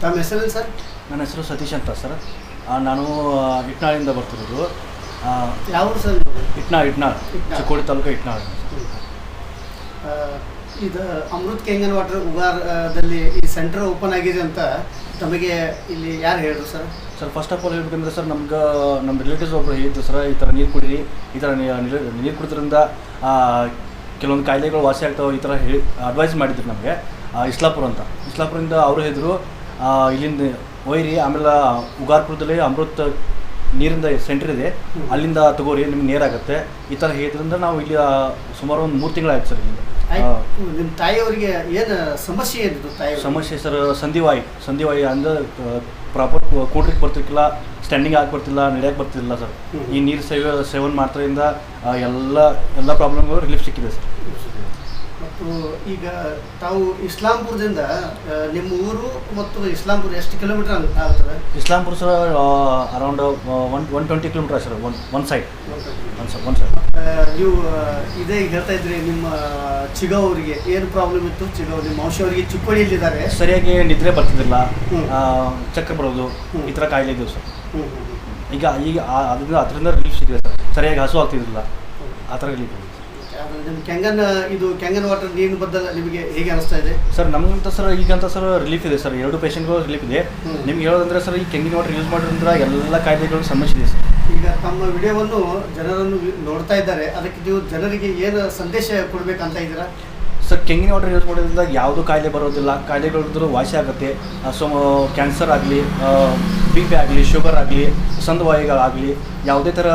ತಮ್ಮ ಹೆಸರೇನು ಸರ್? ನನ್ನ ಹೆಸರು ಸತೀಶ್ ಅಂತ ಸರ್. ನಾನು ಇಟ್ನಾಳಿಂದ ಬರ್ತಿರೋದು. ಯಾವ ಸರ್? ಇಟ್ನಾಳ್ ಚಿಕ್ಕೋಡಿ ತಾಲೂಕು ಇಟ್ನಾಳ್. ಇದು ಅಮೃತ್ ಕೆಂಗನ್ ವಾಟರ್ ಉಗಾರದಲ್ಲಿ ಈ ಸೆಂಟರ್ ಓಪನ್ ಆಗಿದೆ ಅಂತ ತಮಗೆ ಇಲ್ಲಿ ಯಾರು ಹೇಳಿದ್ರು sir? Sir first of all ಹೇಳ್ಬೇಕಂದ್ರೆ ಸರ್ ನಮ್ಮ ರಿಲೇಟಿವ್ಸ್ ಒಬ್ಬರು ಹೇಳಿದ್ರು ಸರ್, ಈ ಥರ ನೀರು ಕುಡೀರಿ, ಈ ಥರ ನೀರು ಕುಡಿದ್ರಿಂದ ಕೆಲವೊಂದು ಕಾಯಿಲೆಗಳು ವಾಸಿ ಆಗ್ತಾವೆ, ಈ ಥರ ಅಡ್ವೈಸ್ ಮಾಡಿದ್ರು ನಮಗೆ. ಇಸ್ಲಾಪುರದಿಂದ ಅವರು ಹೇಳಿದ್ರು ಇಲ್ಲಿಂದ ಒಯ್ಯಿರಿ, ಆಮೇಲೆ ಉಗಾರ್ಪುರದಲ್ಲಿ ಅಮೃತ್ ನೀರಿಂದ ಸೆಂಟರ್ ಇದೆ, ಅಲ್ಲಿಂದ ತಗೋರಿ, ನಿಮ್ಗೆ ನೀರಾಗುತ್ತೆ, ಈ ಥರ ಹೇಳಿದ್ರಿಂದ ನಾವು ಇಲ್ಲಿ ಸುಮಾರು ಒಂದು 3 ತಿಂಗಳಾಯ್ತು ಸರ್. ಇಲ್ಲಿಂದ ನಿಮ್ಮ ತಾಯಿಯವರಿಗೆ ಏನು ಸಮಸ್ಯೆ ಏನಿತ್ತು? ಸಮಸ್ಯೆ ಸರ್ ಸಂಧಿವಾಯಿ ಅಂದರೆ ಪ್ರಾಪರ್ ಕೂಡ್ಲಿಕ್ಕೆ ಬರ್ತಿರ್ಕಿಲ್ಲ, ಸ್ಟ್ಯಾಂಡಿಂಗ್ ಆಗಿ ಬರ್ತಿಲ್ಲ, ನಡೆಯಕ್ಕೆ ಬರ್ತಿಲ್ಲ ಸರ್. ಈ ನೀರು ಸೇವನೆ ಮಾಡ್ತಾರಿಂದ ಎಲ್ಲ ಪ್ರಾಬ್ಲಮ್ಗಳು ರಿಲೀಫ್ ಸಿಕ್ಕಿದೆ ಸರ್. ಮತ್ತು ಈಗ ತಾವು ಇಸ್ಲಾಂಪುರದಿಂದ ನಿಮ್ಮ ಊರು ಮತ್ತು ಇಸ್ಲಾಂಪುರ ಎಷ್ಟು ಕಿಲೋಮೀಟರ್ ಆಗ್ತದೆ? Islampur sir around 120 kilometre sir, one side. ನೀವು ಇದೇ ಹೇಳ್ತಾ ಇದ್ರಿ, ನಿಮ್ಮ ಚಿಗವರಿಗೆ ಏನು ಪ್ರಾಬ್ಲಮ್ ಇತ್ತು? ನಿಮ್ಮ ವಂಶವರಿಗೆ ಚಿಕ್ಕೋಡಿಯಲ್ಲಿದ್ದಾರೆ, ಸರಿಯಾಗಿ ನಿದ್ರೆ ಬರ್ತಿದ್ದಿಲ್ಲ, ಚಕ್ರ ಬರೋದು, ಈ ಥರ ಕಾಯಿಲೆ ಇದ್ದವು ಸರ್. ಈಗ ಅದರಿಂದ ರಿಲೀಫ್ ಸಿಗಿದೆ ಸರ್. ಸರಿಯಾಗಿ ಹಸು ಆಗ್ತಿದ್ದಿಲ್ಲ, ಆ ಥರ ರಿಲೀಫ್ ಇದೆ. ನಿಮ್ಮ ಕೆಂಗನ್ ವಾಟರ್ ನೀರಿನ ಬದಲು ನಿಮಗೆ ಹೇಗೆ ಅನಿಸ್ತಾ ಇದೆ ಸರ್? ನಮಗಂತ ಸರ್ ಈಗಂತ ಸರ್ ರಿಲೀಫ್ ಇದೆ ಸರ್, 2 ಪೇಷಂಟ್ಗಳು ರಿಲೀಫ್ ಇದೆ. ನಿಮ್ಗೆ ಹೇಳೋದಂದ್ರೆ ಸರ್, ಈ ಕೆಂಗಿನ ವಾಟರ್ ಯೂಸ್ ಮಾಡೋದ್ರಿಂದ ಎಲ್ಲ ಕಾಯಿಲೆಗಳು ಸಮಸ್ಯೆ ಇದೆ ಸರ್. ಈಗ ತಮ್ಮ ವಿಡಿಯೋವನ್ನು ಜನರನ್ನು ನೋಡ್ತಾ ಇದ್ದಾರೆ, ಅದಕ್ಕೆ ನೀವು ಜನರಿಗೆ ಏನು ಸಂದೇಶ ಕೊಡಬೇಕಂತ ಇದ್ದೀರಾ ಸರ್? ಕೆಂಗಿನ ವಾಟರ್ ಯೂಸ್ ಮಾಡೋದ್ರಿಂದ ಯಾವುದೂ ಕಾಯಿಲೆ ಬರೋದಿಲ್ಲ, ಕಾಯಿಲೆಗಳಿದ್ರೂ ವಾಸಿ ಆಗುತ್ತೆ. ಕ್ಯಾನ್ಸರ್ ಆಗಲಿ, BP ಆಗಲಿ, ಶುಗರ್ ಆಗಲಿ, ಸಂಧಿವಾಯಿಗಳಾಗಲಿ, ಯಾವುದೇ ಥರ